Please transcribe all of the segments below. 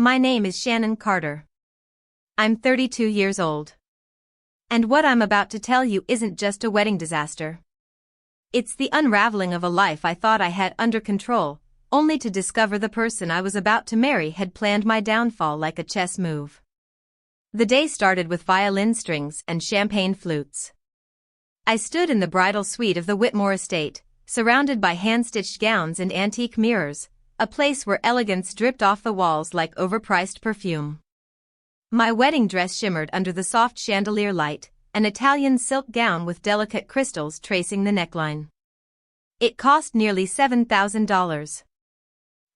My name is Shannon Carter. I'm 32 years old. And what I'm about to tell you isn't just a wedding disaster. It's the unraveling of a life I thought I had under control, only to discover the person I was about to marry had planned my downfall like a chess move. The day started with violin strings and champagne flutes. I stood in the bridal suite of the Whitmore estate, surrounded by hand-stitched gowns and antique mirrors, a place where elegance dripped off the walls like overpriced perfume. My wedding dress shimmered under the soft chandelier light, an Italian silk gown with delicate crystals tracing the neckline. It cost nearly $7,000.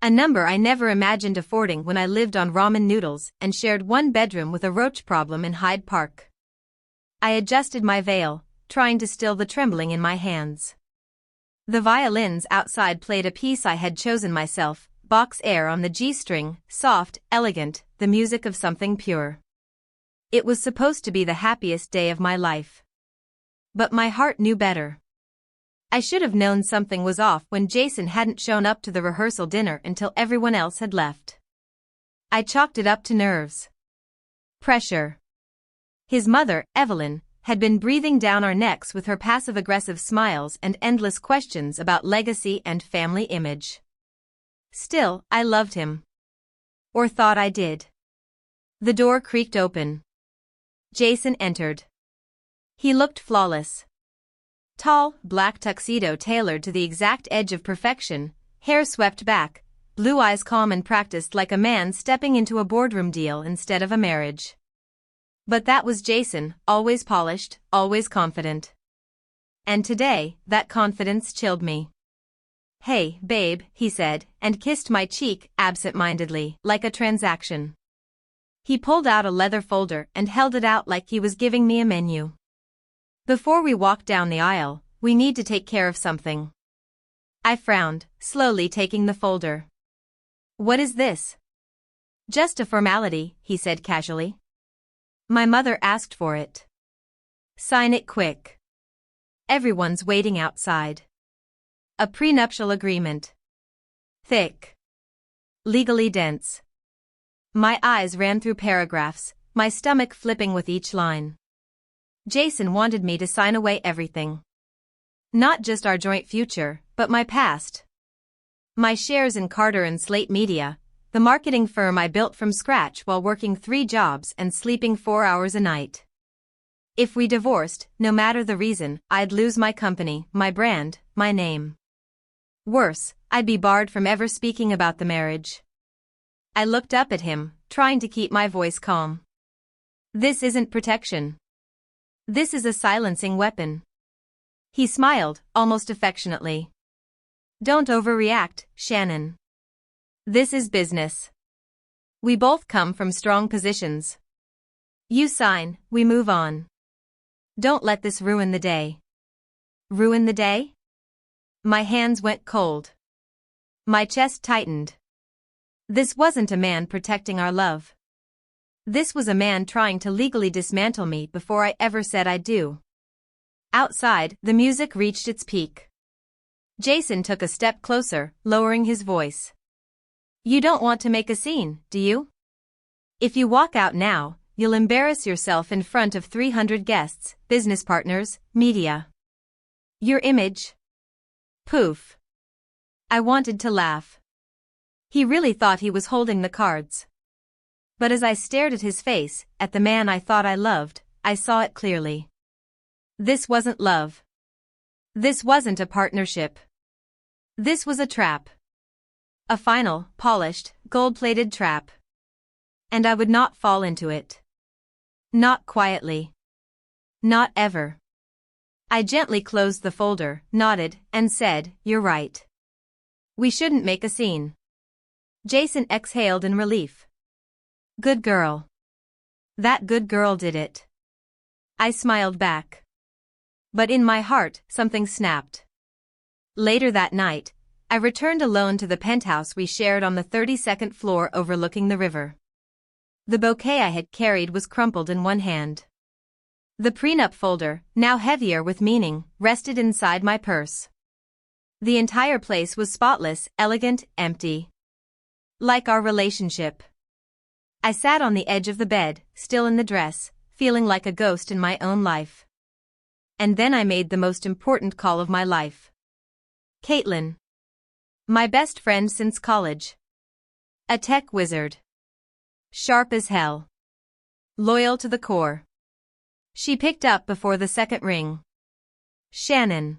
A number I never imagined affording when I lived on ramen noodles and shared one bedroom with a roach problem in Hyde Park. I adjusted my veil, trying to still the trembling in my hands. The violins outside played a piece I had chosen myself, Bach's air on the G-string, soft, elegant, the music of something pure. It was supposed to be the happiest day of my life. But my heart knew better. I should have known something was off when Jason hadn't shown up to the rehearsal dinner until everyone else had left. I chalked it up to nerves. Pressure. His mother, Evelyn, had been breathing down our necks with her passive-aggressive smiles and endless questions about legacy and family image. Still, I loved him. Or thought I did. The door creaked open. Jason entered. He looked flawless. Tall, black tuxedo tailored to the exact edge of perfection, hair swept back, blue eyes calm and practiced like a man stepping into a boardroom deal instead of a marriage. But that was Jason, always polished, always confident. And today, that confidence chilled me. "Hey, babe," he said, and kissed my cheek absent-mindedly, like a transaction. He pulled out a leather folder and held it out like he was giving me a menu. "Before we walk down the aisle, we need to take care of something." I frowned, slowly taking the folder. "What is this?" "Just a formality," he said casually. "My mother asked for it." "Sign it quick. Everyone's waiting outside." A prenuptial agreement. Thick. Legally dense. My eyes ran through paragraphs, my stomach flipping with each line. Jason wanted me to sign away everything. Not just our joint future, but my past. My shares in Carter and Slate Media, the marketing firm I built from scratch while working 3 jobs and sleeping 4 hours a night. If we divorced, no matter the reason, I'd lose my company, my brand, my name. Worse, I'd be barred from ever speaking about the marriage. I looked up at him, trying to keep my voice calm. "This isn't protection. This is a silencing weapon." He smiled, almost affectionately. "Don't overreact, Shannon. This is business. We both come from strong positions. You sign, we move on. Don't let this ruin the day." Ruin the day? My hands went cold. My chest tightened. This wasn't a man protecting our love. This was a man trying to legally dismantle me before I ever said I do. Outside, the music reached its peak. Jason took a step closer, lowering his voice. "You don't want to make a scene, do you? If you walk out now, you'll embarrass yourself in front of 300 guests, business partners, media. Your image." Poof. I wanted to laugh. He really thought he was holding the cards. But as I stared at his face, at the man I thought I loved, I saw it clearly. This wasn't love. This wasn't a partnership. This was a trap. A final, polished, gold-plated trap. And I would not fall into it. Not quietly. Not ever. I gently closed the folder, nodded, and said, "You're right. We shouldn't make a scene." Jason exhaled in relief. "Good girl. That good girl did it." I smiled back. But in my heart, something snapped. Later that night, I returned alone to the penthouse we shared on the 32nd floor overlooking the river. The bouquet I had carried was crumpled in one hand. The prenup folder, now heavier with meaning, rested inside my purse. The entire place was spotless, elegant, empty. Like our relationship. I sat on the edge of the bed, still in the dress, feeling like a ghost in my own life. And then I made the most important call of my life. Caitlin. My best friend since college. A tech wizard. Sharp as hell. Loyal to the core. She picked up before the second ring. Shannon.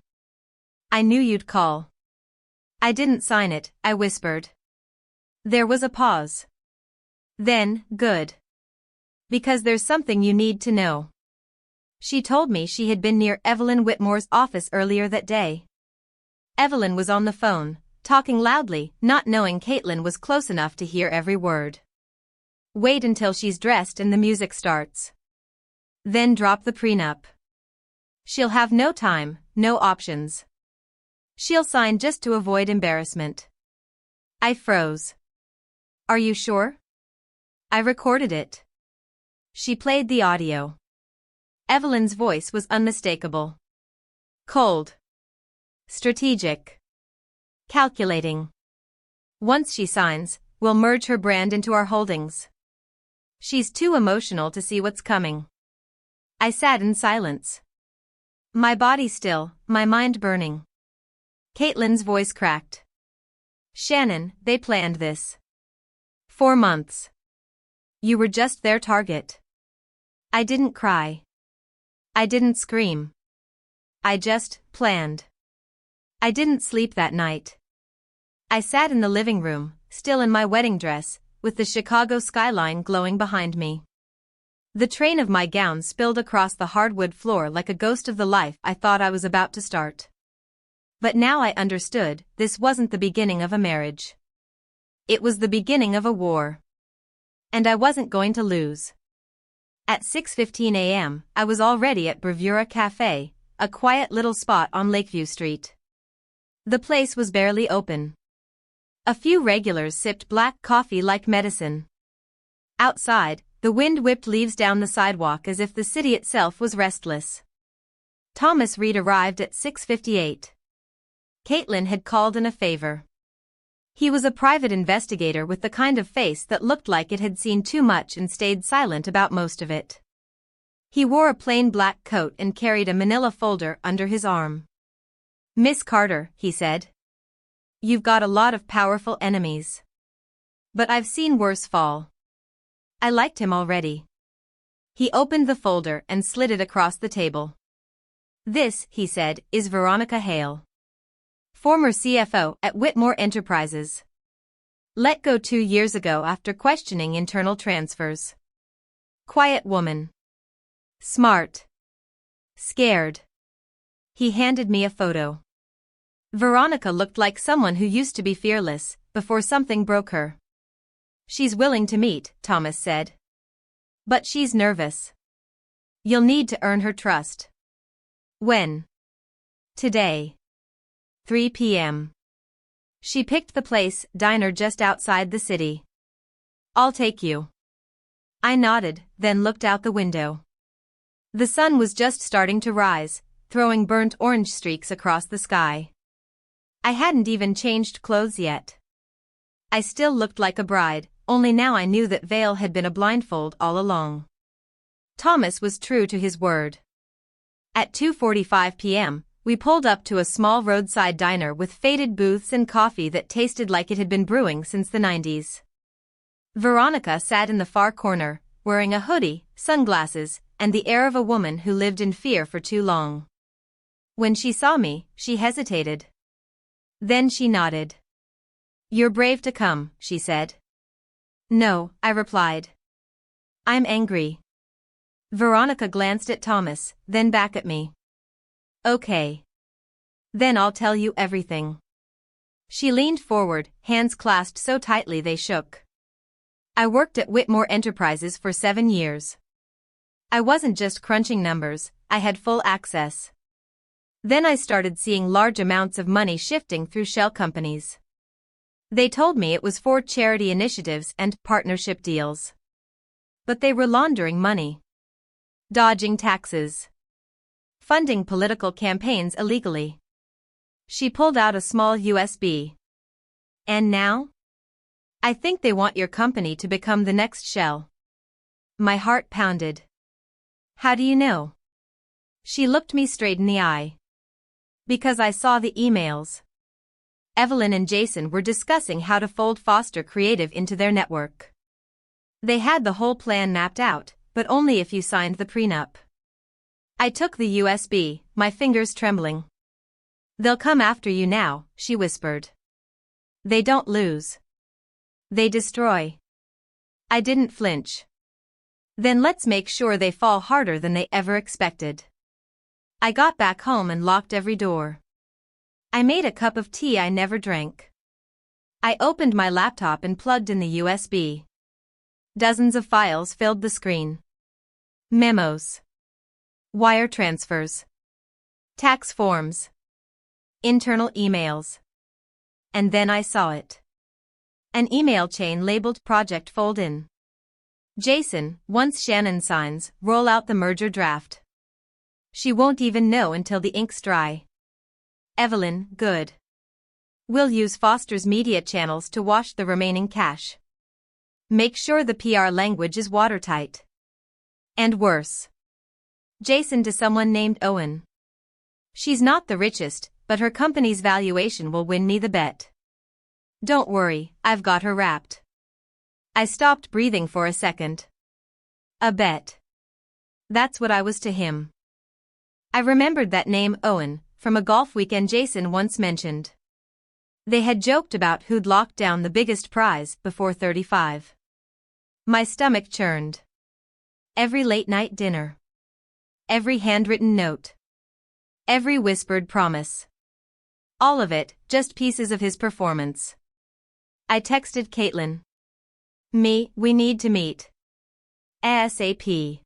I knew you'd call. I didn't sign it, I whispered. There was a pause. Then, good. Because there's something you need to know. She told me she had been near Evelyn Whitmore's office earlier that day. Evelyn was on the phone, talking loudly, not knowing Caitlin was close enough to hear every word. Wait until she's dressed and the music starts. Then drop the prenup. She'll have no time, no options. She'll sign just to avoid embarrassment. I froze. Are you sure? I recorded it. She played the audio. Evelyn's voice was unmistakable. Cold. Strategic. Calculating. Once she signs, we'll merge her brand into our holdings. She's too emotional to see what's coming. I sat in silence. My body still, my mind burning. Caitlin's voice cracked. Shannon, they planned this. 4 months. You were just their target. I didn't cry. I didn't scream. I just planned. I didn't sleep that night. I sat in the living room, still in my wedding dress, with the Chicago skyline glowing behind me. The train of my gown spilled across the hardwood floor like a ghost of the life I thought I was about to start. But now I understood, this wasn't the beginning of a marriage. It was the beginning of a war. And I wasn't going to lose. At 6:15 a.m., I was already at Bravura Cafe, a quiet little spot on Lakeview Street. The place was barely open. A few regulars sipped black coffee like medicine. Outside, the wind whipped leaves down the sidewalk as if the city itself was restless. Thomas Reed arrived at 6:58. Caitlin had called in a favor. He was a private investigator with the kind of face that looked like it had seen too much and stayed silent about most of it. He wore a plain black coat and carried a manila folder under his arm. Miss Carter, he said. You've got a lot of powerful enemies. But I've seen worse fall. I liked him already. He opened the folder and slid it across the table. This, he said, is Veronica Hale. Former CFO at Whitmore Enterprises. Let go 2 years ago after questioning internal transfers. Quiet woman. Smart. Scared. He handed me a photo. Veronica looked like someone who used to be fearless, before something broke her. She's willing to meet, Thomas said. But she's nervous. You'll need to earn her trust. When? Today. 3 p.m. She picked the place, diner just outside the city. I'll take you. I nodded, then looked out the window. The sun was just starting to rise, throwing burnt orange streaks across the sky. I hadn't even changed clothes yet. I still looked like a bride, only now I knew that veil had been a blindfold all along. Thomas was true to his word. At 2:45 p.m., we pulled up to a small roadside diner with faded booths and coffee that tasted like it had been brewing since the 90s. Veronica sat in the far corner, wearing a hoodie, sunglasses, and the air of a woman who lived in fear for too long. When she saw me, she hesitated. Then she nodded. You're brave to come, she said. No, I replied. I'm angry. Veronica glanced at Thomas, then back at me. Okay. Then I'll tell you everything. She leaned forward, hands clasped so tightly they shook. I worked at Whitmore Enterprises for 7 years. I wasn't just crunching numbers, I had full access. Then I started seeing large amounts of money shifting through shell companies. They told me it was for charity initiatives and partnership deals. But they were laundering money. Dodging taxes. Funding political campaigns illegally. She pulled out a small USB. And now? I think they want your company to become the next Shell. My heart pounded. How do you know? She looked me straight in the eye. Because I saw the emails. Evelyn and Jason were discussing how to fold Foster Creative into their network. They had the whole plan mapped out, but only if you signed the prenup. I took the USB, my fingers trembling. They'll come after you now, she whispered. They don't lose. They destroy. I didn't flinch. Then let's make sure they fall harder than they ever expected. I got back home and locked every door. I made a cup of tea I never drank. I opened my laptop and plugged in the USB. Dozens of files filled the screen. Memos. Wire transfers. Tax forms. Internal emails. And then I saw it. An email chain labeled Project Fold In. Jason, once Shannon signs, roll out the merger draft. She won't even know until the ink's dry. Evelyn, good. We'll use Foster's media channels to wash the remaining cash. Make sure the PR language is watertight. And worse. Jason to someone named Owen. She's not the richest, but her company's valuation will win me the bet. Don't worry, I've got her wrapped. I stopped breathing for a second. A bet. That's what I was to him. I remembered that name Owen, from a golf weekend Jason once mentioned. They had joked about who'd locked down the biggest prize before 35. My stomach churned. Every late-night dinner. Every handwritten note. Every whispered promise. All of it, just pieces of his performance. I texted Caitlin. We need to meet. ASAP.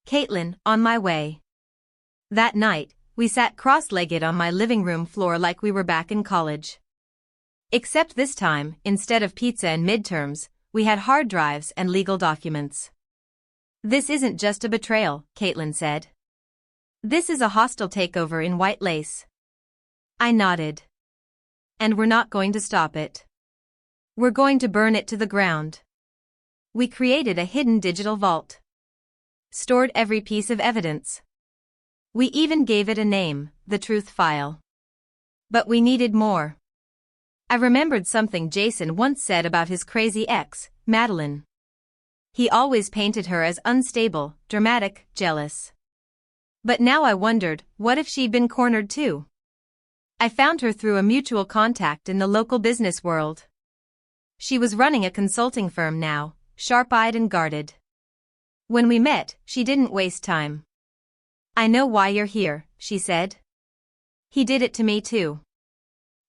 Caitlin, on my way. That night, we sat cross-legged on my living room floor like we were back in college. Except this time, instead of pizza and midterms, we had hard drives and legal documents. This isn't just a betrayal, Caitlin said. This is a hostile takeover in white lace. I nodded. And we're not going to stop it. We're going to burn it to the ground. We created a hidden digital vault. Stored every piece of evidence. We even gave it a name, the Truth File. But we needed more. I remembered something Jason once said about his crazy ex, Madeline. He always painted her as unstable, dramatic, jealous. But now I wondered, what if she'd been cornered too? I found her through a mutual contact in the local business world. She was running a consulting firm now, sharp-eyed and guarded. When we met, she didn't waste time. I know why you're here, she said. He did it to me too.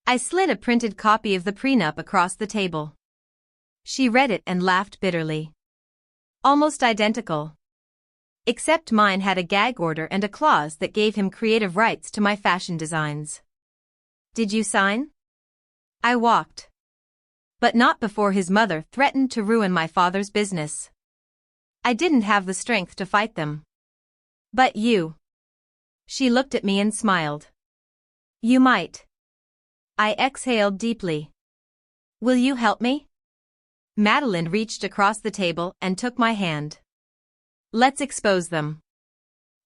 I slid a printed copy of the prenup across the table. She read it and laughed bitterly. Almost identical. Except mine had a gag order and a clause that gave him creative rights to my fashion designs. Did you sign? I walked. But not before his mother threatened to ruin my father's business. I didn't have the strength to fight them. But you. She looked at me and smiled. You might. I exhaled deeply. Will you help me? Madeline reached across the table and took my hand. Let's expose them.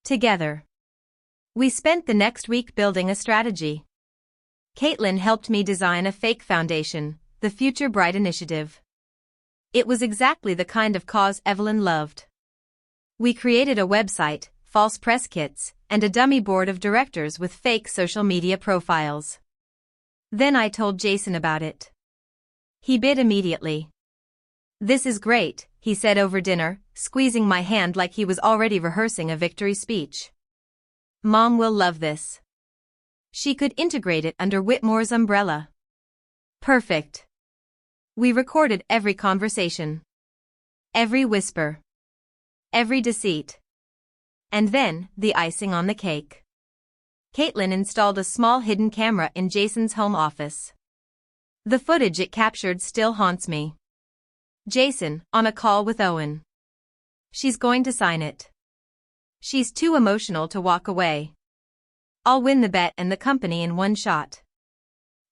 Together. We spent the next week building a strategy. Caitlin helped me design a fake foundation, the Future Bright Initiative. It was exactly the kind of cause Evelyn loved. We created a website, false press kits, and a dummy board of directors with fake social media profiles. Then I told Jason about it. He bid immediately. This is great, he said over dinner, squeezing my hand like he was already rehearsing a victory speech. Mom will love this. She could integrate it under Whitmore's umbrella. Perfect. We recorded every conversation. Every whisper. Every deceit. And then, the icing on the cake. Caitlin installed a small hidden camera in Jason's home office. The footage it captured still haunts me. Jason, on a call with Owen. She's going to sign it. She's too emotional to walk away. I'll win the bet and the company in one shot.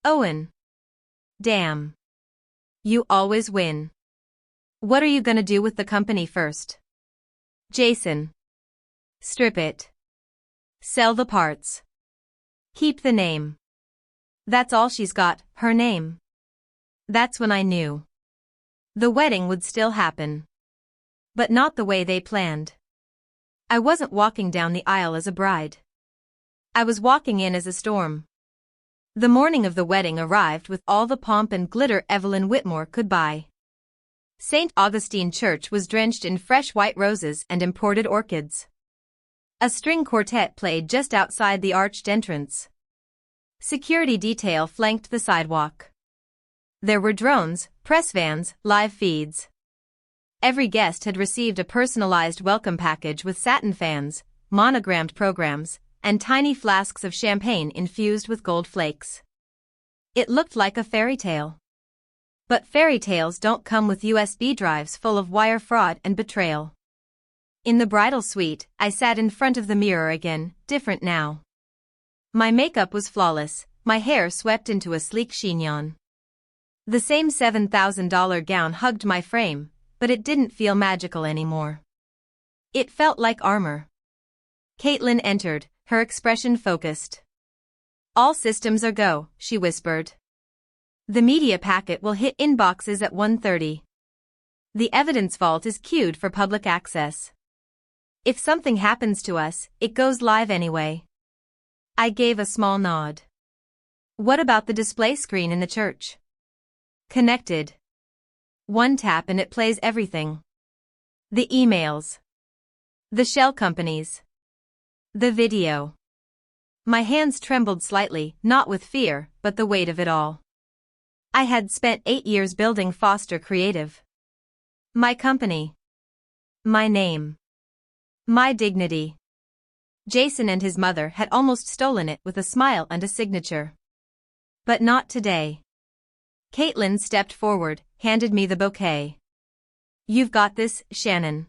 Owen. Damn. You always win. What are you gonna do with the company first? Jason. Strip it. Sell the parts. Keep the name. That's all she's got, her name. That's when I knew. The wedding would still happen. But not the way they planned. I wasn't walking down the aisle as a bride. I was walking in as a storm. The morning of the wedding arrived with all the pomp and glitter Evelyn Whitmore could buy. St. Augustine Church was drenched in fresh white roses and imported orchids. A string quartet played just outside the arched entrance. Security detail flanked the sidewalk. There were drones, press vans, live feeds. Every guest had received a personalized welcome package with satin fans, monogrammed programs, and tiny flasks of champagne infused with gold flakes. It looked like a fairy tale. But fairy tales don't come with USB drives full of wire fraud and betrayal. In the bridal suite, I sat in front of the mirror again, different now. My makeup was flawless, my hair swept into a sleek chignon. The same $7,000 gown hugged my frame, but it didn't feel magical anymore. It felt like armor. Caitlin entered, her expression focused. All systems are go, she whispered. The media packet will hit inboxes at 1:30. The evidence vault is queued for public access. If something happens to us, it goes live anyway. I gave a small nod. What about the display screen in the church? Connected. One tap and it plays everything. The emails. The shell companies. The video. My hands trembled slightly, not with fear, but the weight of it all. I had spent 8 years building Foster Creative. My company. My name. My dignity. Jason and his mother had almost stolen it with a smile and a signature. But not today. Caitlin stepped forward, handed me the bouquet. You've got this, Shannon.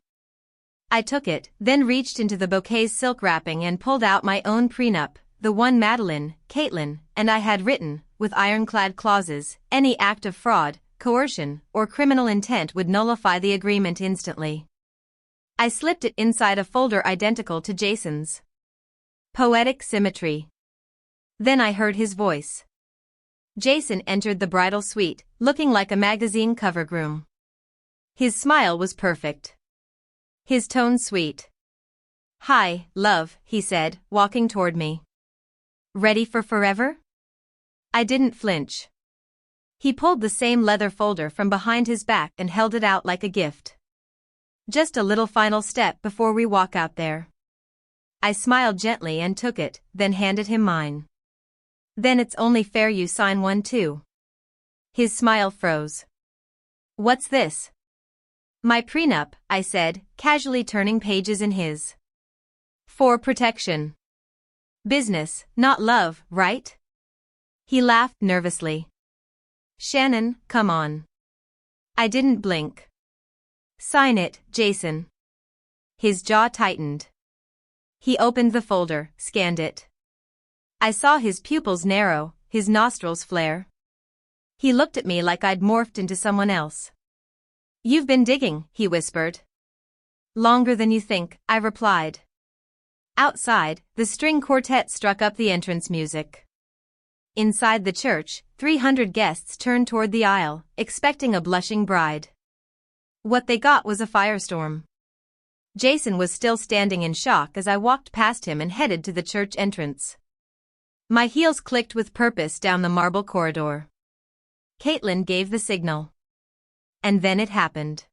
I took it, then reached into the bouquet's silk wrapping and pulled out my own prenup, the one Madeline, Caitlin, and I had written, with ironclad clauses. Any act of fraud, coercion, or criminal intent would nullify the agreement instantly. I slipped it inside a folder identical to Jason's. Poetic symmetry. Then I heard his voice. Jason entered the bridal suite, looking like a magazine cover groom. His smile was perfect. His tone sweet. Hi, love, he said, walking toward me. Ready for forever? I didn't flinch. He pulled the same leather folder from behind his back and held it out like a gift. Just a little final step before we walk out there. I smiled gently and took it, then handed him mine. Then it's only fair you sign one too. His smile froze. What's this? My prenup, I said, casually turning pages in his. For protection. Business, not love, right? He laughed nervously. Shannon, come on. I didn't blink. Sign it, Jason. His jaw tightened. He opened the folder, scanned it. I saw his pupils narrow, his nostrils flare. He looked at me like I'd morphed into someone else. You've been digging, he whispered. Longer than you think, I replied. Outside, the string quartet struck up the entrance music. Inside the church, 300 guests turned toward the aisle, expecting a blushing bride. What they got was a firestorm. Jason was still standing in shock as I walked past him and headed to the church entrance. My heels clicked with purpose down the marble corridor. Caitlin gave the signal. And then it happened.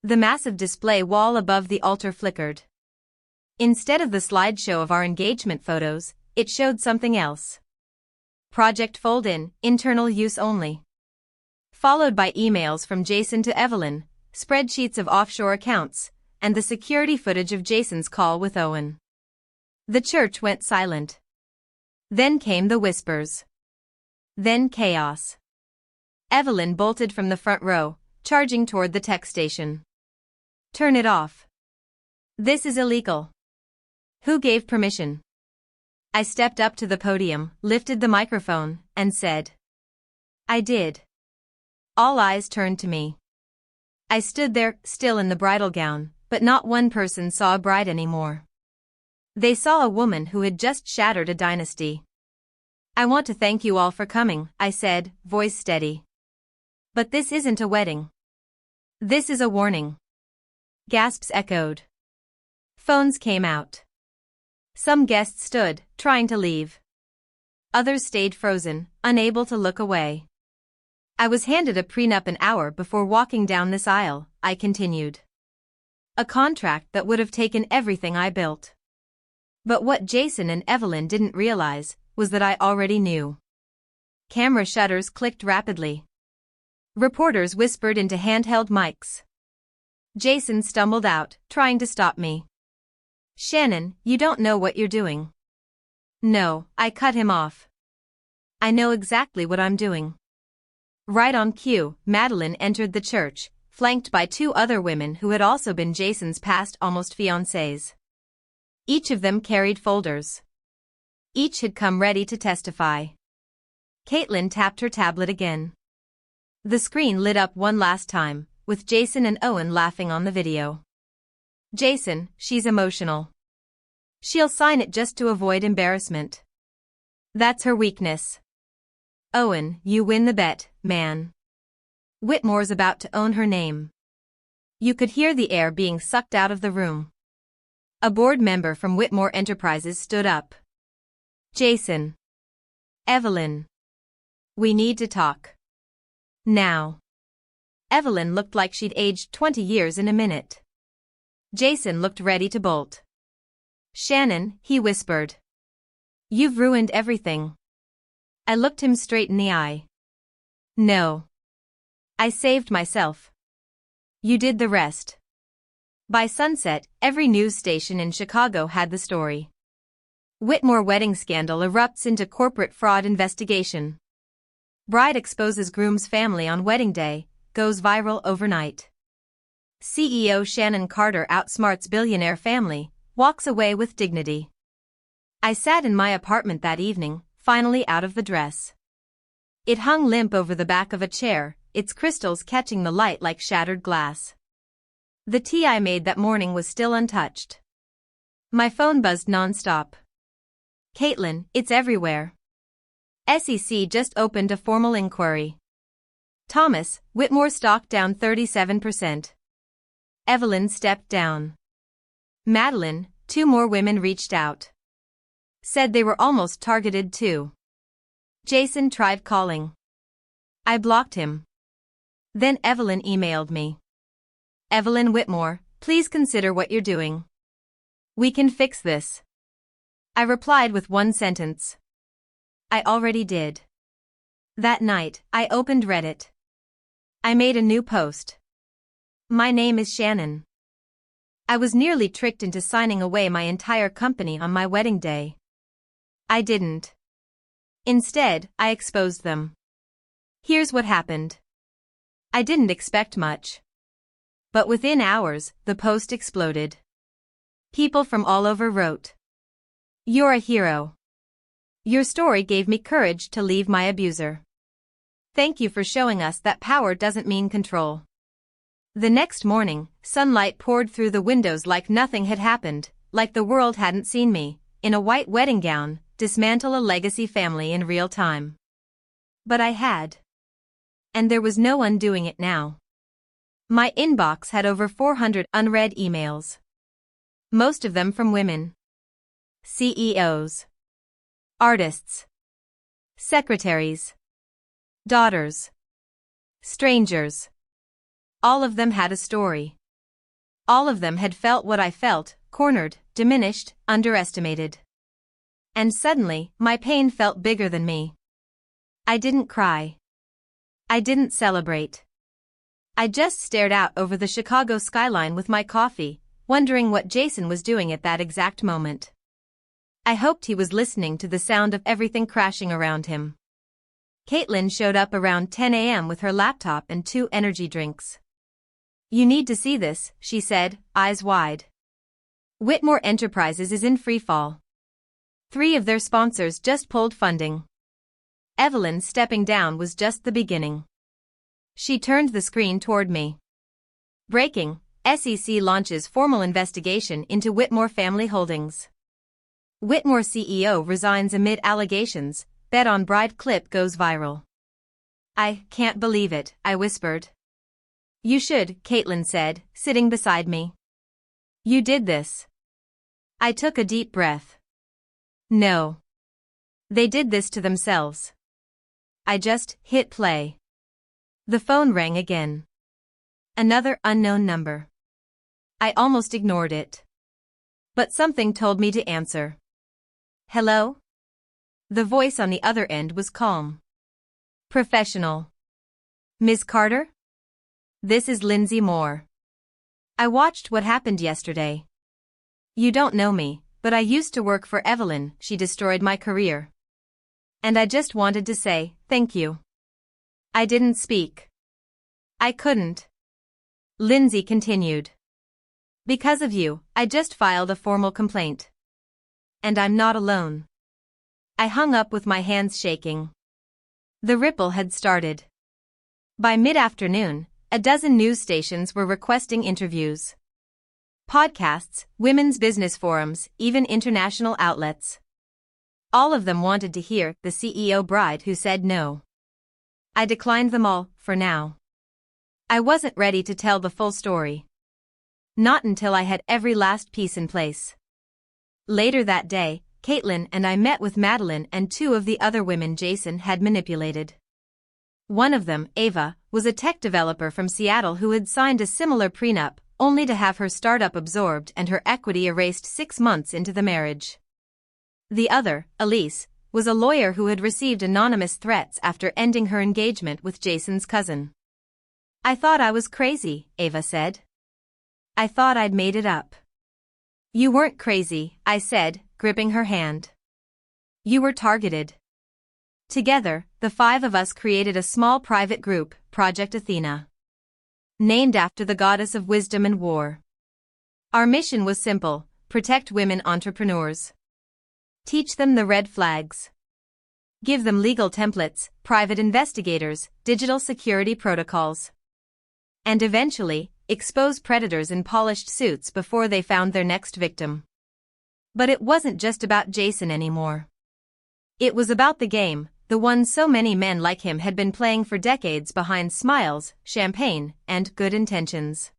The massive display wall above the altar flickered. Instead of the slideshow of our engagement photos, it showed something else. Project Fold-In, internal use only. Followed by emails from Jason to Evelyn, spreadsheets of offshore accounts, and the security footage of Jason's call with Owen. The church went silent. Then came the whispers. Then chaos. Evelyn bolted from the front row, charging toward the tech station. Turn it off. This is illegal. Who gave permission? I stepped up to the podium, lifted the microphone, and said. I did. All eyes turned to me. I stood there, still in the bridal gown, but not one person saw a bride anymore. They saw a woman who had just shattered a dynasty. "I want to thank you all for coming," I said, voice steady. "But this isn't a wedding. This is a warning." Gasps echoed. Phones came out. Some guests stood, trying to leave. Others stayed frozen, unable to look away. "I was handed a prenup an hour before walking down this aisle," I continued. "A contract that would have taken everything I built." But what Jason and Evelyn didn't realize was that I already knew. Camera shutters clicked rapidly. Reporters whispered into handheld mics. Jason stumbled out, trying to stop me. "Shannon, you don't know what you're doing." "No," I cut him off. "I know exactly what I'm doing." Right on cue, Madeline entered the church, flanked by two other women who had also been Jason's past almost fiancés. Each of them carried folders. Each had come ready to testify. Caitlin tapped her tablet again. The screen lit up one last time, with Jason and Owen laughing on the video. "Jason, she's emotional. She'll sign it just to avoid embarrassment. That's her weakness." "Owen, you win the bet, man. Whitmore's about to own her name." You could hear the air being sucked out of the room. A board member from Whitmore Enterprises stood up. "Jason. Evelyn. We need to talk. Now." Evelyn looked like she'd aged 20 years in a minute. Jason looked ready to bolt. "Shannon," he whispered. "You've ruined everything." I looked him straight in the eye. "No. I saved myself. You did the rest." By sunset, every news station in Chicago had the story. Whitmore wedding scandal erupts into corporate fraud investigation. Bride exposes groom's family on wedding day, goes viral overnight. CEO Shannon Carter outsmarts billionaire family, walks away with dignity. I sat in my apartment that evening, finally out of the dress. It hung limp over the back of a chair, its crystals catching the light like shattered glass. The tea I made that morning was still untouched. My phone buzzed non-stop. "Caitlin, it's everywhere. SEC just opened a formal inquiry. Thomas, Whitmore stock down 37%. Evelyn stepped down. Madeline, two more women reached out. Said they were almost targeted too. Jason tried calling. I blocked him. Then Evelyn emailed me. Evelyn Whitmore, please consider what you're doing. We can fix this. I replied with one sentence. I already did. That night, I opened Reddit. I made a new post. My name is Shannon. I was nearly tricked into signing away my entire company on my wedding day. I didn't. Instead, I exposed them. Here's what happened. I didn't expect much. But within hours, the post exploded. People from all over wrote. You're a hero. Your story gave me courage to leave my abuser. Thank you for showing us that power doesn't mean control. The next morning, sunlight poured through the windows like nothing had happened, like the world hadn't seen me, in a white wedding gown, dismantle a legacy family in real time. But I had. And there was no undoing it now. My inbox had over 400 unread emails. Most of them from women. CEOs. Artists. Secretaries. Daughters. Strangers. All of them had a story. All of them had felt what I felt, cornered, diminished, underestimated. And suddenly, my pain felt bigger than me. I didn't cry. I didn't celebrate. I just stared out over the Chicago skyline with my coffee, wondering what Jason was doing at that exact moment. I hoped he was listening to the sound of everything crashing around him. Caitlin showed up around 10 a.m. with her laptop and 2 energy drinks. You need to see this, she said, eyes wide. Whitmore Enterprises is in freefall. 3 of their sponsors just pulled funding. Evelyn stepping down was just the beginning. She turned the screen toward me. Breaking: SEC launches formal investigation into Whitmore Family Holdings. Whitmore CEO resigns amid allegations, bet on bride clip goes viral. I can't believe it, I whispered. You should, Caitlin said, sitting beside me. You did this. I took a deep breath. No. They did this to themselves. I just hit play. The phone rang again. Another unknown number. I almost ignored it. But something told me to answer. Hello? The voice on the other end was calm. Professional. Ms. Carter? This is Lindsay Moore. I watched what happened yesterday. You don't know me, but I used to work for Evelyn. She destroyed my career. And I just wanted to say, thank you. I didn't speak. I couldn't. Lindsay continued. Because of you, I just filed a formal complaint. And I'm not alone. I hung up with my hands shaking. The ripple had started. By mid-afternoon, a dozen news stations were requesting interviews. Podcasts, women's business forums, even international outlets. All of them wanted to hear the CEO bride who said no. I declined them all, for now. I wasn't ready to tell the full story. Not until I had every last piece in place. Later that day, Caitlin and I met with Madeline and two of the other women Jason had manipulated. One of them, Ava, was a tech developer from Seattle who had signed a similar prenup, only to have her startup absorbed and her equity erased 6 months into the marriage. The other, Elise, was a lawyer who had received anonymous threats after ending her engagement with Jason's cousin. I thought I was crazy, Ava said. I thought I'd made it up. You weren't crazy, I said, gripping her hand. You were targeted. Together, the 5 of us created a small private group, Project Athena. Named after the goddess of wisdom and war. Our mission was simple: protect women entrepreneurs. Teach them the red flags. Give them legal templates, private investigators, digital security protocols. And eventually, expose predators in polished suits before they found their next victim. But it wasn't just about Jason anymore. It was about the game, the one so many men like him had been playing for decades behind smiles, champagne, and good intentions.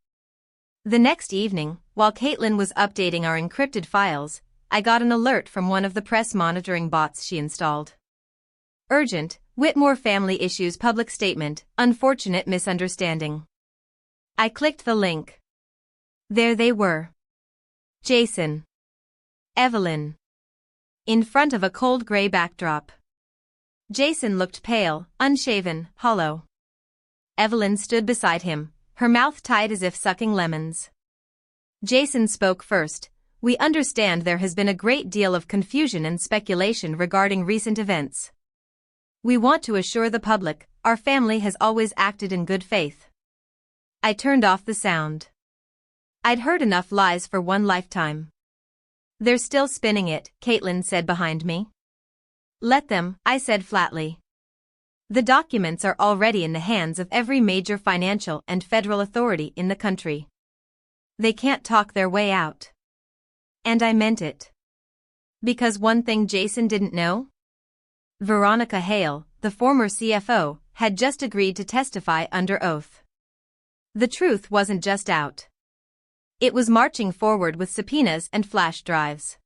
The next evening, while Caitlin was updating our encrypted files, I got an alert from one of the press monitoring bots she installed. Urgent, Whitmore family issues public statement, unfortunate misunderstanding. I clicked the link. There they were. Jason. Evelyn. In front of a cold gray backdrop. Jason looked pale, unshaven, hollow. Evelyn stood beside him, her mouth tight as if sucking lemons. Jason spoke first. We understand there has been a great deal of confusion and speculation regarding recent events. We want to assure the public, our family has always acted in good faith. I turned off the sound. I'd heard enough lies for one lifetime. They're still spinning it, Caitlin said behind me. Let them, I said flatly. The documents are already in the hands of every major financial and federal authority in the country. They can't talk their way out. And I meant it. Because one thing Jason didn't know? Veronica Hale, the former CFO, had just agreed to testify under oath. The truth wasn't just out. It was marching forward with subpoenas and flash drives.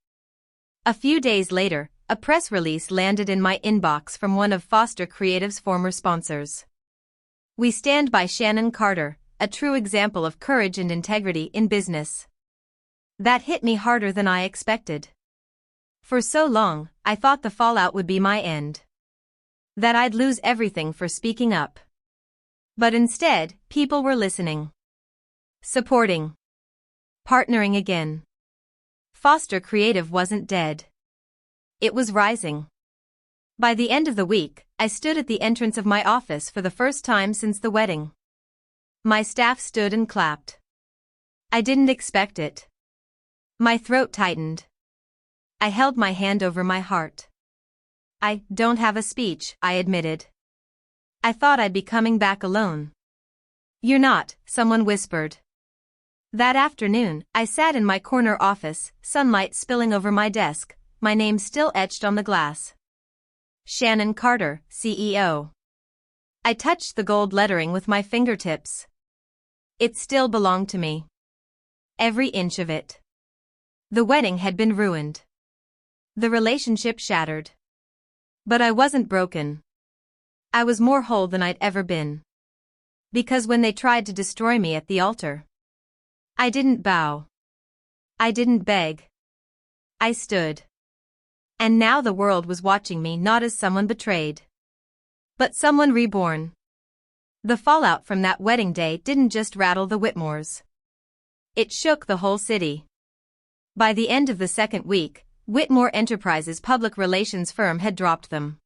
A few days later, a press release landed in my inbox from one of Foster Creative's former sponsors. We stand by Shannon Carter, a true example of courage and integrity in business. That hit me harder than I expected. For so long, I thought the fallout would be my end. That I'd lose everything for speaking up. But instead, people were listening. Supporting. Partnering again. Foster Creative wasn't dead. It was rising. By the end of the week, I stood at the entrance of my office for the first time since the wedding. My staff stood and clapped. I didn't expect it. My throat tightened. I held my hand over my heart. I don't have a speech, I admitted. I thought I'd be coming back alone. You're not, someone whispered. That afternoon, I sat in my corner office, sunlight spilling over my desk, my name still etched on the glass. Shannon Carter, CEO. I touched the gold lettering with my fingertips. It still belonged to me. Every inch of it. The wedding had been ruined. The relationship shattered. But I wasn't broken. I was more whole than I'd ever been. Because when they tried to destroy me at the altar, I didn't bow. I didn't beg. I stood. And now the world was watching me not as someone betrayed, but someone reborn. The fallout from that wedding day didn't just rattle the Whitmores. It shook the whole city. By the end of the second week, Whitmore Enterprises' public relations firm had dropped them.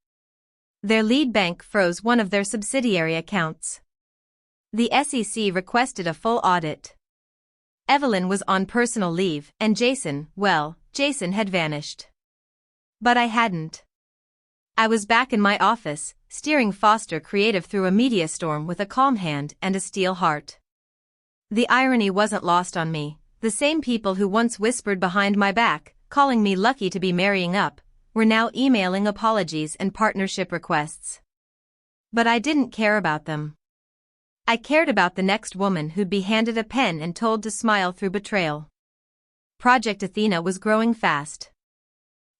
Their lead bank froze one of their subsidiary accounts. The SEC requested a full audit. Evelyn was on personal leave, and Jason had vanished. But I hadn't. I was back in my office, steering Foster Creative through a media storm with a calm hand and a steel heart. The irony wasn't lost on me. The same people who once whispered behind my back, calling me lucky to be marrying up, were now emailing apologies and partnership requests. But I didn't care about them. I cared about the next woman who'd be handed a pen and told to smile through betrayal. Project Athena was growing fast.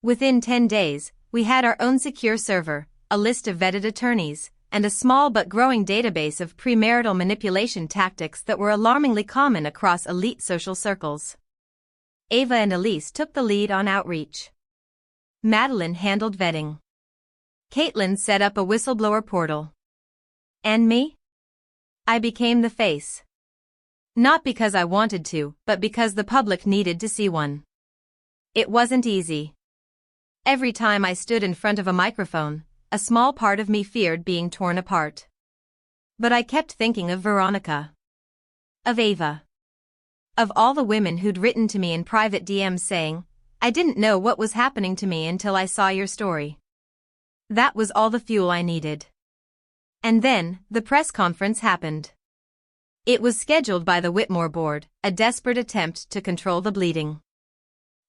Within 10 days, we had our own secure server, a list of vetted attorneys, and a small but growing database of premarital manipulation tactics that were alarmingly common across elite social circles. Ava and Elise took the lead on outreach. Madeline handled vetting. Caitlin set up a whistleblower portal. And me? I became the face. Not because I wanted to, but because the public needed to see one. It wasn't easy. Every time I stood in front of a microphone, a small part of me feared being torn apart. But I kept thinking of Veronica. Of Ava. Of all the women who'd written to me in private DMs saying, "I didn't know what was happening to me until I saw your story." That was all the fuel I needed. And then, the press conference happened. It was scheduled by the Whitmore board, a desperate attempt to control the bleeding.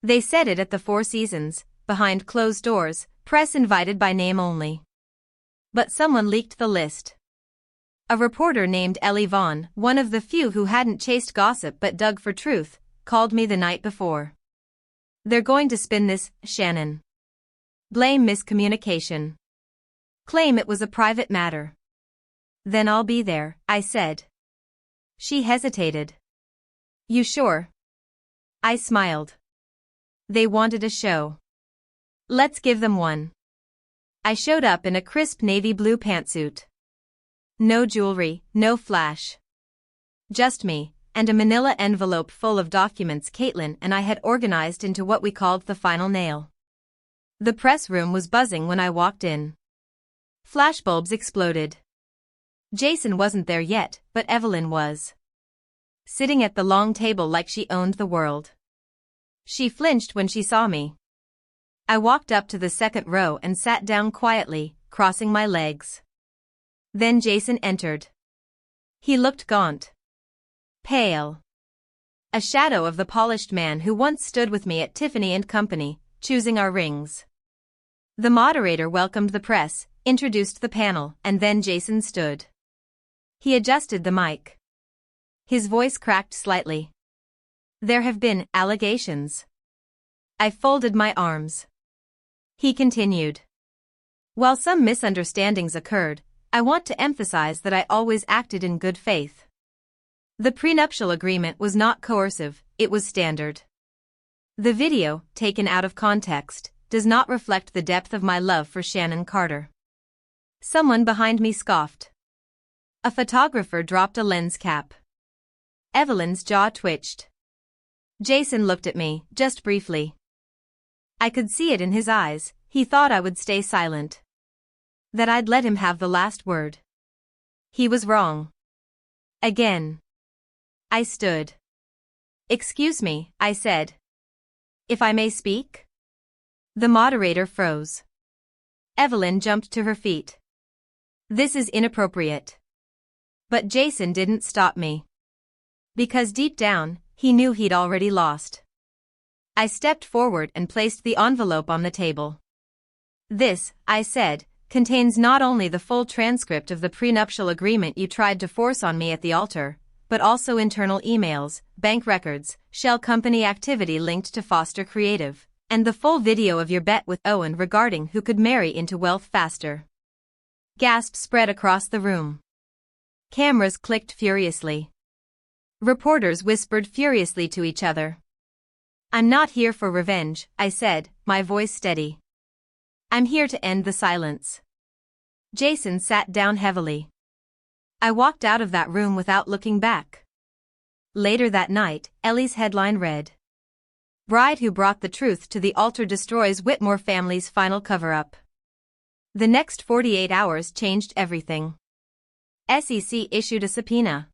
They said it at the Four Seasons, behind closed doors, press invited by name only. But someone leaked the list. A reporter named Ellie Vaughn, one of the few who hadn't chased gossip but dug for truth, called me the night before. "They're going to spin this, Shannon. Blame miscommunication. Claim it was a private matter." "Then I'll be there," I said. She hesitated. "You sure?" I smiled. They wanted a show. Let's give them one. I showed up in a crisp navy blue pantsuit. No jewelry, no flash. Just me, and a manila envelope full of documents Caitlin and I had organized into what we called the final nail. The press room was buzzing when I walked in. Flashbulbs exploded. Jason wasn't there yet, but Evelyn was. Sitting at the long table like she owned the world. She flinched when she saw me. I walked up to the second row and sat down quietly, crossing my legs. Then Jason entered. He looked gaunt. Pale. A shadow of the polished man who once stood with me at Tiffany & Company, choosing our rings. The moderator welcomed the press, introduced the panel, and then Jason stood. He adjusted the mic. His voice cracked slightly. "There have been allegations." I folded my arms. He continued. "While some misunderstandings occurred, I want to emphasize that I always acted in good faith. The prenuptial agreement was not coercive, it was standard. The video, taken out of context, does not reflect the depth of my love for Shannon Carter." Someone behind me scoffed. A photographer dropped a lens cap. Evelyn's jaw twitched. Jason looked at me, just briefly. I could see it in his eyes. He thought I would stay silent. That I'd let him have the last word. He was wrong. Again. I stood. "Excuse me," I said. "If I may speak?" The moderator froze. Evelyn jumped to her feet. "This is inappropriate." But Jason didn't stop me. Because deep down, he knew he'd already lost. I stepped forward and placed the envelope on the table. This, I said, contains not only the full transcript of the prenuptial agreement you tried to force on me at the altar, but also internal emails, bank records, shell company activity linked to Foster Creative, and the full video of your bet with Owen regarding who could marry into wealth faster. Gasps spread across the room. Cameras clicked furiously. Reporters whispered furiously to each other. I'm not here for revenge, I said, my voice steady. I'm here to end the silence. Jason sat down heavily. I walked out of that room without looking back. Later that night, Ellie's headline read, "Bride who brought the truth to the altar destroys Whitmore family's final cover-up." The next 48 hours changed everything. SEC issued a subpoena.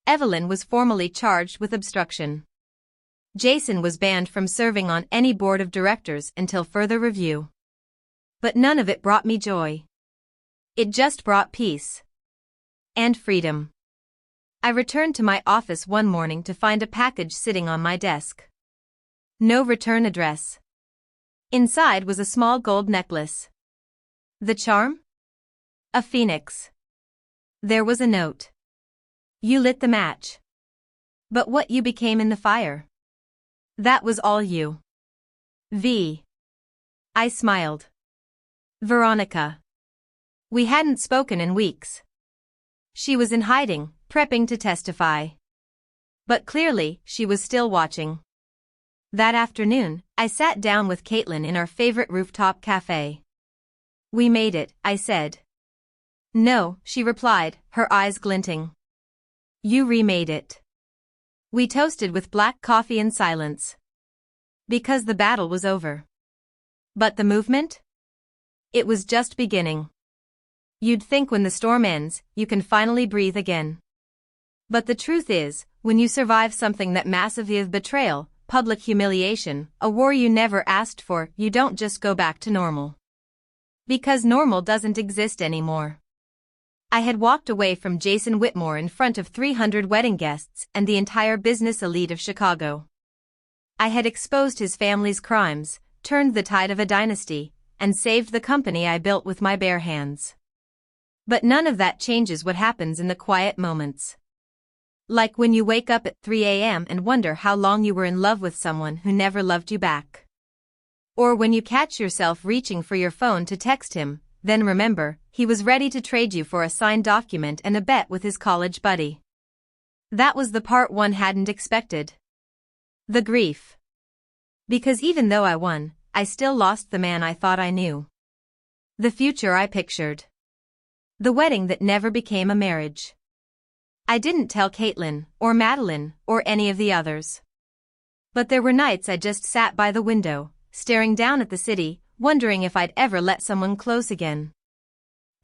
Evelyn was formally charged with obstruction. Jason was banned from serving on any board of directors until further review. But none of it brought me joy. It just brought peace. And freedom. I returned to my office one morning to find a package sitting on my desk. No return address. Inside was a small gold necklace. The charm? A phoenix. There was a note. You lit the match. But what you became in the fire? That was all you. V. I smiled. Veronica. We hadn't spoken in weeks. She was in hiding, prepping to testify. But clearly, she was still watching. That afternoon, I sat down with Caitlin in our favorite rooftop cafe. We made it, I said. No, she replied, her eyes glinting. You remade it. We toasted with black coffee in silence. Because the battle was over. But the movement? It was just beginning. You'd think when the storm ends, you can finally breathe again. But the truth is, when you survive something that massive of betrayal, public humiliation, a war you never asked for, you don't just go back to normal. Because normal doesn't exist anymore. I had walked away from Jason Whitmore in front of 300 wedding guests and the entire business elite of Chicago. I had exposed his family's crimes, turned the tide of a dynasty, and saved the company I built with my bare hands. But none of that changes what happens in the quiet moments. Like when you wake up at 3 a.m. and wonder how long you were in love with someone who never loved you back. Or when you catch yourself reaching for your phone to text him, then remember, he was ready to trade you for a signed document and a bet with his college buddy. That was the part one hadn't expected. The grief. Because even though I won, I still lost the man I thought I knew. The future I pictured. The wedding that never became a marriage. I didn't tell Caitlin, or Madeline, or any of the others. But there were nights I just sat by the window, staring down at the city, wondering if I'd ever let someone close again.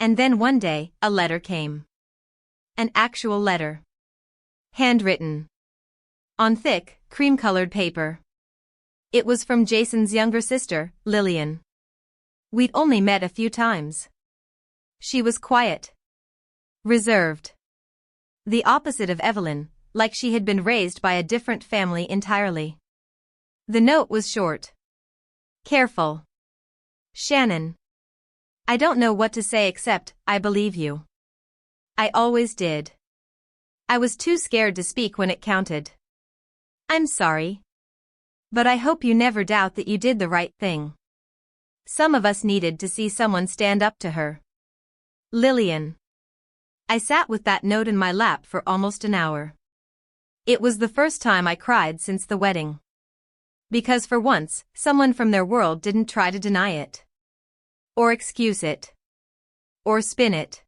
And then one day, a letter came. An actual letter. Handwritten. On thick, cream-colored paper. It was from Jason's younger sister, Lillian. We'd only met a few times. She was quiet. Reserved. The opposite of Evelyn, like she had been raised by a different family entirely. The note was short. Careful. Shannon. I don't know what to say except, I believe you. I always did. I was too scared to speak when it counted. I'm sorry. But I hope you never doubt that you did the right thing. Some of us needed to see someone stand up to her. Lillian. I sat with that note in my lap for almost an hour. It was the first time I cried since the wedding. Because for once, someone from their world didn't try to deny it. Or excuse it. Or spin it.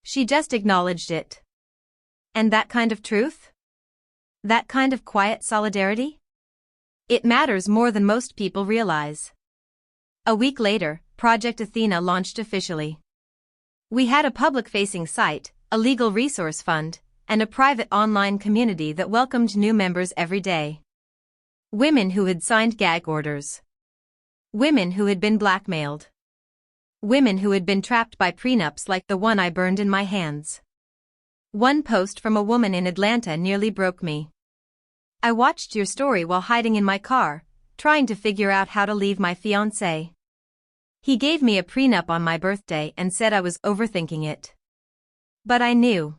She just acknowledged it. And that kind of truth? That kind of quiet solidarity? It matters more than most people realize. A week later, Project Athena launched officially. We had a public-facing site, a legal resource fund, and a private online community that welcomed new members every day. Women who had signed gag orders. Women who had been blackmailed. Women who had been trapped by prenups like the one I burned in my hands. One post from a woman in Atlanta nearly broke me. I watched your story while hiding in my car, trying to figure out how to leave my fiancé. He gave me a prenup on my birthday and said I was overthinking it. But I knew.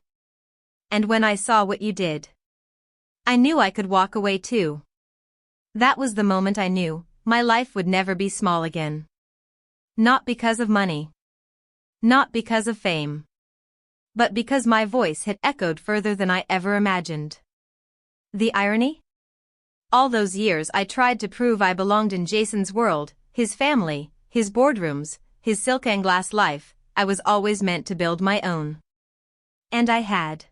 And when I saw what you did, I knew I could walk away too. That was the moment I knew my life would never be small again. Not because of money. Not because of fame. But because my voice had echoed further than I ever imagined. The irony? All those years I tried to prove I belonged in Jason's world, his family, his boardrooms, his silk and glass life. I was always meant to build my own. And I had.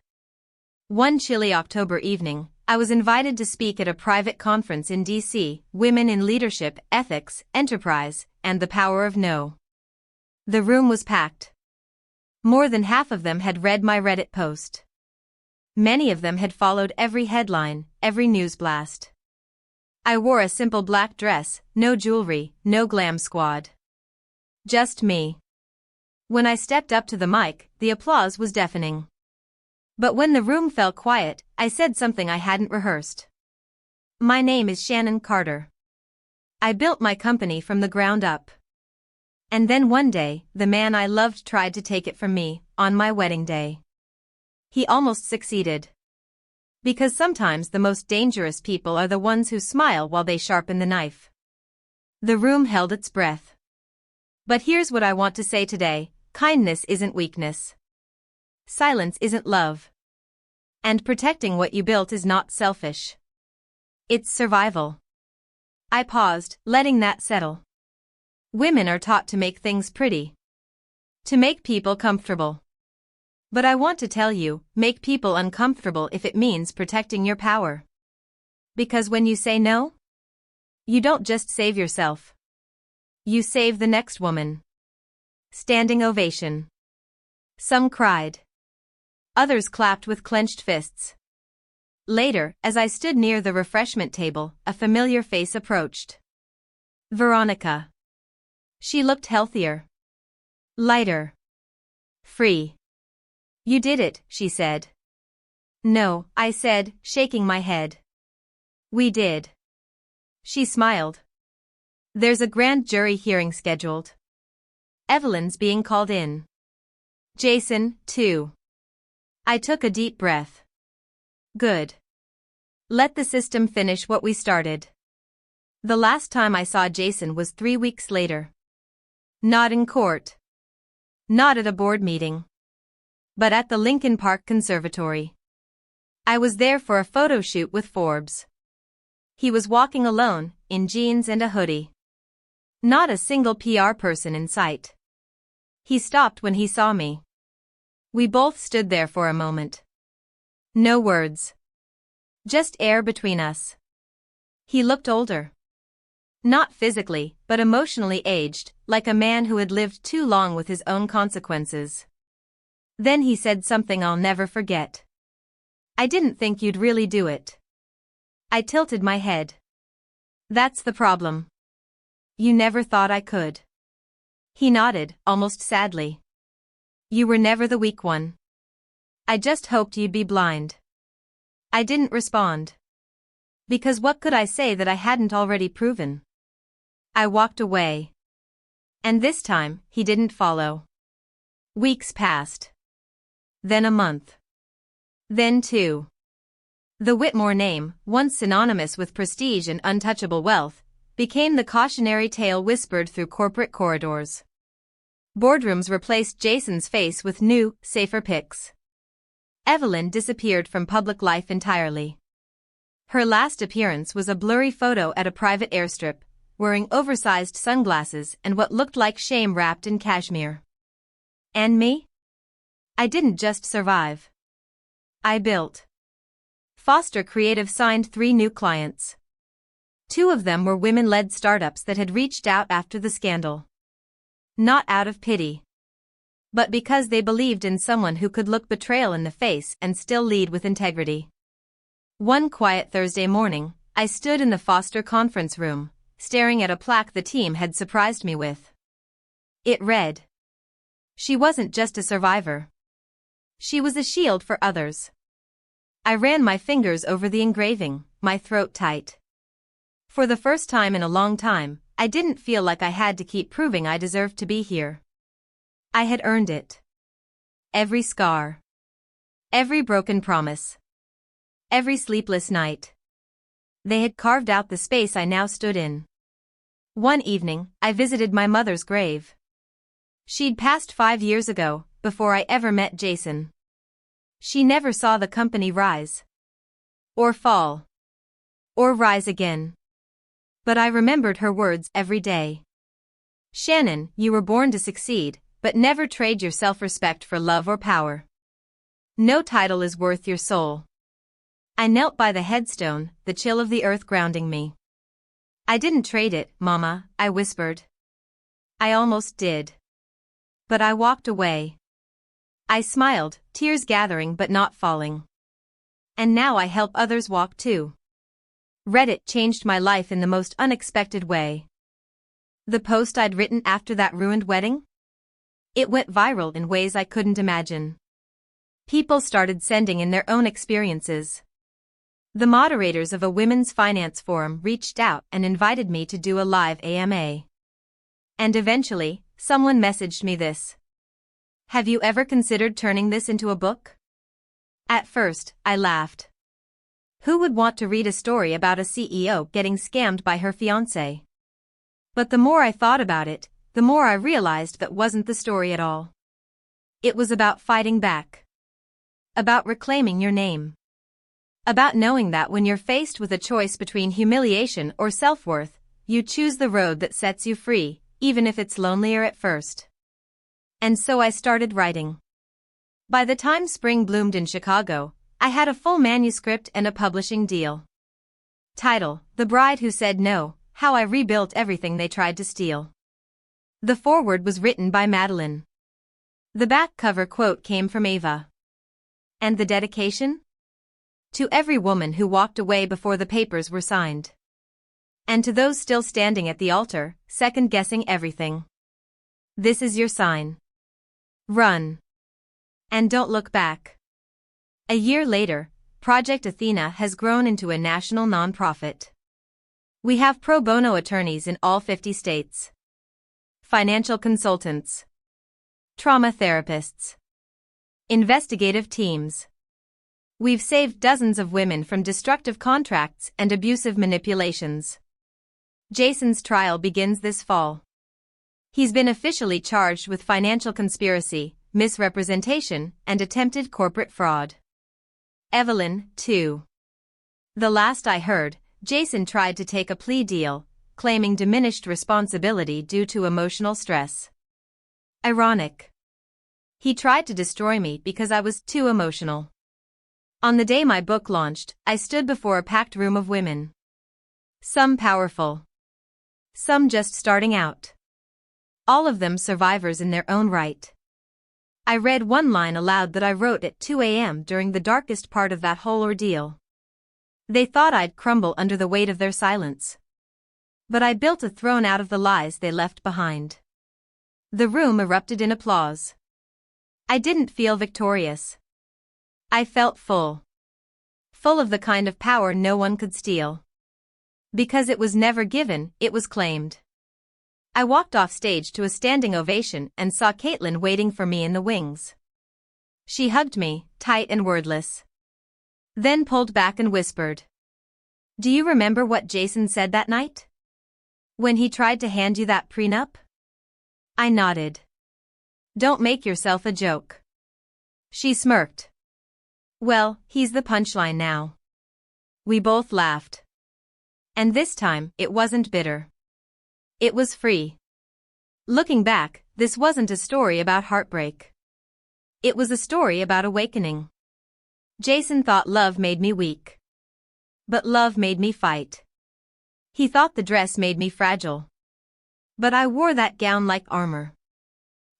One chilly October evening, I was invited to speak at a private conference in D.C., Women in Leadership, Ethics, Enterprise, and the Power of No. The room was packed. More than half of them had read my Reddit post. Many of them had followed every headline, every news blast. I wore a simple black dress, no jewelry, no glam squad. Just me. When I stepped up to the mic, the applause was deafening. But when the room fell quiet, I said something I hadn't rehearsed. My name is Shannon Carter. I built my company from the ground up. And then one day, the man I loved tried to take it from me, on my wedding day. He almost succeeded. Because sometimes the most dangerous people are the ones who smile while they sharpen the knife. The room held its breath. But here's what I want to say today: kindness isn't weakness. Silence isn't love. And protecting what you built is not selfish. It's survival. I paused, letting that settle. Women are taught to make things pretty. To make people comfortable. But I want to tell you, make people uncomfortable if it means protecting your power. Because when you say no, you don't just save yourself. You save the next woman. Standing ovation. Some cried. Others clapped with clenched fists. Later, as I stood near the refreshment table, a familiar face approached. Veronica. She looked healthier. Lighter. Free. You did it, she said. No, I said, shaking my head. We did. She smiled. There's a grand jury hearing scheduled. Evelyn's being called in. Jason, too. I took a deep breath. Good. Let the system finish what we started. The last time I saw Jason was 3 weeks later. Not in court. Not at a board meeting. But at the Lincoln Park Conservatory. I was there for a photo shoot with Forbes. He was walking alone, in jeans and a hoodie. Not a single PR person in sight. He stopped when he saw me. We both stood there for a moment. No words. Just air between us. He looked older. Not physically, but emotionally aged, like a man who had lived too long with his own consequences. Then he said something I'll never forget. I didn't think you'd really do it. I tilted my head. That's the problem. You never thought I could. He nodded, almost sadly. You were never the weak one. I just hoped you'd be blind. I didn't respond. Because what could I say that I hadn't already proven? I walked away. And this time, he didn't follow. Weeks passed. Then a month. Then 2. The Whitmore name, once synonymous with prestige and untouchable wealth, became the cautionary tale whispered through corporate corridors. Boardrooms replaced Jason's face with new, safer pics. Evelyn disappeared from public life entirely. Her last appearance was a blurry photo at a private airstrip, wearing oversized sunglasses and what looked like shame wrapped in cashmere. And me? I didn't just survive. I built. Foster Creative signed 3 new clients. 2 of them were women-led startups that had reached out after the scandal. Not out of pity. But because they believed in someone who could look betrayal in the face and still lead with integrity. One quiet Thursday morning, I stood in the Foster conference room, staring at a plaque the team had surprised me with. It read, "She wasn't just a survivor. She was a shield for others. I ran my fingers over the engraving, my throat tight. For the first time in a long time, I didn't feel like I had to keep proving I deserved to be here. I had earned it. Every scar. Every broken promise. Every sleepless night. They had carved out the space I now stood in. One evening, I visited my mother's grave. She'd passed 5 years ago, before I ever met Jason. She never saw the company rise. Or fall. Or rise again. But I remembered her words every day. Shannon, you were born to succeed, but never trade your self-respect for love or power. No title is worth your soul. I knelt by the headstone, the chill of the earth grounding me. I didn't trade it, Mama, I whispered. I almost did. But I walked away. I smiled, tears gathering but not falling. And now I help others walk too. Reddit changed my life in the most unexpected way. The post I'd written after that ruined wedding? It went viral in ways I couldn't imagine. People started sending in their own experiences. The moderators of a women's finance forum reached out and invited me to do a live AMA. And eventually, someone messaged me this. Have you ever considered turning this into a book? At first, I laughed. Who would want to read a story about a CEO getting scammed by her fiancé? But the more I thought about it, the more I realized that wasn't the story at all. It was about fighting back. About reclaiming your name. About knowing that when you're faced with a choice between humiliation or self-worth, you choose the road that sets you free, even if it's lonelier at first. And so I started writing. By the time spring bloomed in Chicago, I had a full manuscript and a publishing deal. Title: The Bride Who Said No, How I Rebuilt Everything They Tried to Steal. The foreword was written by Madeline. The back cover quote came from Ava. And the dedication? To every woman who walked away before the papers were signed. And to those still standing at the altar, second-guessing everything. This is your sign. Run. And don't look back. A year later, Project Athena has grown into a national nonprofit. We have pro bono attorneys in all 50 states. Financial consultants. Trauma therapists. Investigative teams. We've saved dozens of women from destructive contracts and abusive manipulations. Jason's trial begins this fall. He's been officially charged with financial conspiracy, misrepresentation, and attempted corporate fraud. Evelyn, too. The last I heard, Jason tried to take a plea deal, claiming diminished responsibility due to emotional stress. Ironic. He tried to destroy me because I was too emotional. On the day my book launched, I stood before a packed room of women. Some powerful. Some just starting out. All of them survivors in their own right. I read one line aloud that I wrote at 2 a.m. during the darkest part of that whole ordeal. They thought I'd crumble under the weight of their silence. But I built a throne out of the lies they left behind. The room erupted in applause. I didn't feel victorious. I felt full. Full of the kind of power no one could steal. Because it was never given, it was claimed. I walked off stage to a standing ovation and saw Caitlin waiting for me in the wings. She hugged me, tight and wordless. Then pulled back and whispered. Do you remember what Jason said that night? When he tried to hand you that prenup? I nodded. Don't make yourself a joke. She smirked. Well, he's the punchline now. We both laughed. And this time, it wasn't bitter. It was free. Looking back, this wasn't a story about heartbreak. It was a story about awakening. Jason thought love made me weak. But love made me fight. He thought the dress made me fragile. But I wore that gown like armor.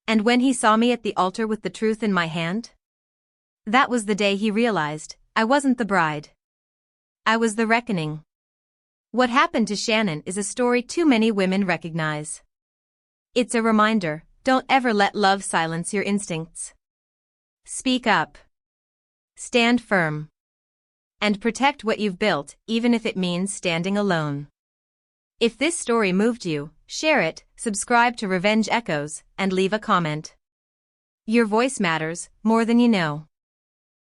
And when he saw me at the altar with the truth in my hand? That was the day he realized, I wasn't the bride. I was the reckoning. What happened to Shannon is a story too many women recognize. It's a reminder, don't ever let love silence your instincts. Speak up. Stand firm. And protect what you've built, even if it means standing alone. If this story moved you, share it, subscribe to Revenge Echoes, and leave a comment. Your voice matters more than you know.